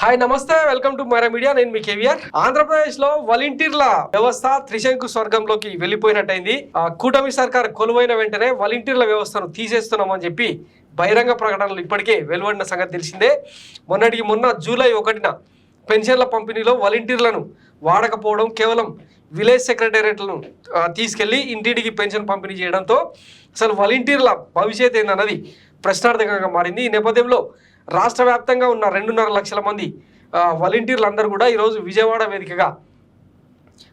Hi నమస్తే, welcome to Myra media. నేను మీ కేవీఆర్. ఆంధ్రప్రదేశ్ లో వాలంటీర్ల వ్యవస్థ త్రిశంకు స్వర్గంలోకి వెళ్ళిపోయినట్టయింది. కూటమి సర్కార్ కొలువైన వెంటనే వాలంటీర్ల వ్యవస్థను తీసేస్తున్నామని చెప్పి బహిరంగ ప్రకటనలు ఇప్పటికే వెలువడిన సంగతి తెలిసిందే. మొన్న జూలై 1న పెన్షన్ల పంపిణీలో వాలంటీర్లను వాడకపోవడం, కేవలం విలేజ్ సెక్రటేరియట్లను తీసుకెళ్లి ఇంటింటికి పెన్షన్ పంపిణీ చేయడంతో అసలు వాలంటీర్ల భవిష్యత్ ఏందన్నది ప్రశ్నార్థకంగా మారింది. ఈ నేపథ్యంలో రాష్ట్ర వ్యాప్తంగా ఉన్న 2.5 లక్షల మంది వాలంటీర్లు అందరూ కూడా ఈరోజు విజయవాడ వేదికగా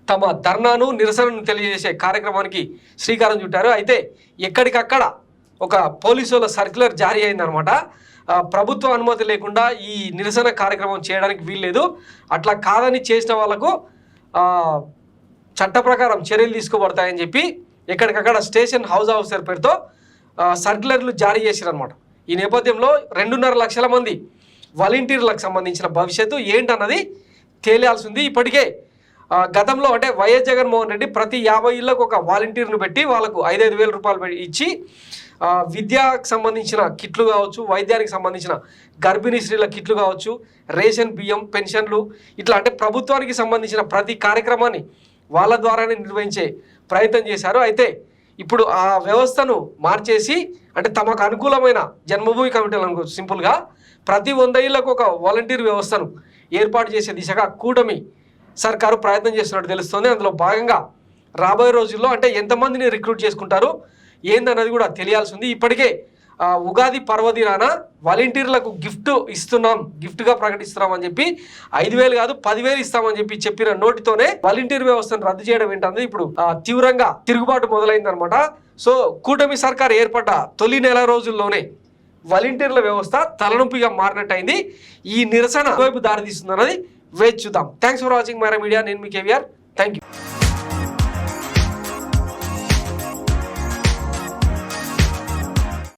తమ ధర్నాను, నిరసనను తెలియజేసే కార్యక్రమానికి శ్రీకారం చుట్టారు. అయితే ఎక్కడికక్కడ ఒక పోలీసుల సర్క్యులర్ జారీ అయిందనమాట. ప్రభుత్వ అనుమతి లేకుండా ఈ నిరసన కార్యక్రమం చేయడానికి వీల్లేదు, అట్లా కాదని చేసిన వాళ్లకు చట్ట ప్రకారం చర్యలు తీసుకోబడతాయని చెప్పి ఎక్కడికక్కడ స్టేషన్ హౌస్ ఆఫీసర్ పేరుతో సర్క్యులర్లు జారీ చేశారనమాట. ఈ నేపథ్యంలో 2.5 లక్షల మంది వాలంటీర్లకు సంబంధించిన భవిష్యత్తు ఏంటన్నది తేలాల్సి ఉంది. ఇప్పటికే గతంలో అంటే వైఎస్ జగన్మోహన్ రెడ్డి ప్రతి 50 ఇళ్లకు ఒక వాలంటీర్ను పెట్టి వాళ్ళకు 5,000 రూపాయలు ఇచ్చి విద్యాకు సంబంధించిన కిట్లు కావచ్చు, వైద్యానికి సంబంధించిన గర్భిణీ స్త్రీల కిట్లు కావచ్చు, రేషన్ బియ్యం, పెన్షన్లు, ఇట్లా అంటే ప్రభుత్వానికి సంబంధించిన ప్రతి కార్యక్రమాన్ని వాళ్ళ ద్వారానే నిర్వహించే ప్రయత్నం చేశారు. అయితే ఇప్పుడు ఆ వ్యవస్థను మార్చేసి అంటే తమకు అనుకూలమైన జన్మభూమి కమిటీలను సింపుల్గా ప్రతి 100 ఇళ్లకు ఒక వాలంటీర్ వ్యవస్థను ఏర్పాటు చేసే దిశగా కూటమి సర్కారు ప్రయత్నం చేస్తున్నట్టు తెలుస్తోంది. అందులో భాగంగా రాబోయే రోజుల్లో అంటే ఎంతమందిని రిక్రూట్ చేసుకుంటారు ఏందన్నది కూడా తెలియాల్సి ఉంది. ఇప్పటికే ఉగాది పర్వదినాన వాలంటీర్లకు గిఫ్ట్గా ప్రకటిస్తున్నాం అని చెప్పి 5,000 కాదు 10,000 ఇస్తామని చెప్పిన నోటితోనే వాలంటీర్ వ్యవస్థను రద్దు చేయడం ఏంటన్నది ఇప్పుడు తీవ్రంగా తిరుగుబాటు మొదలైందనమాట. సో కూటమి సర్కార్ ఏర్పడ్డ తొలి నెల రోజుల్లోనే వాలంటీర్ల వ్యవస్థ తలనొప్పిగా మారినట్టయింది. ఈ నిరసన వైపు దారితీస్తుంది అన్నది వేచి చూద్దాం. Thanks for watching Myra media. నేను మీ కేవీఆర్. Thank you.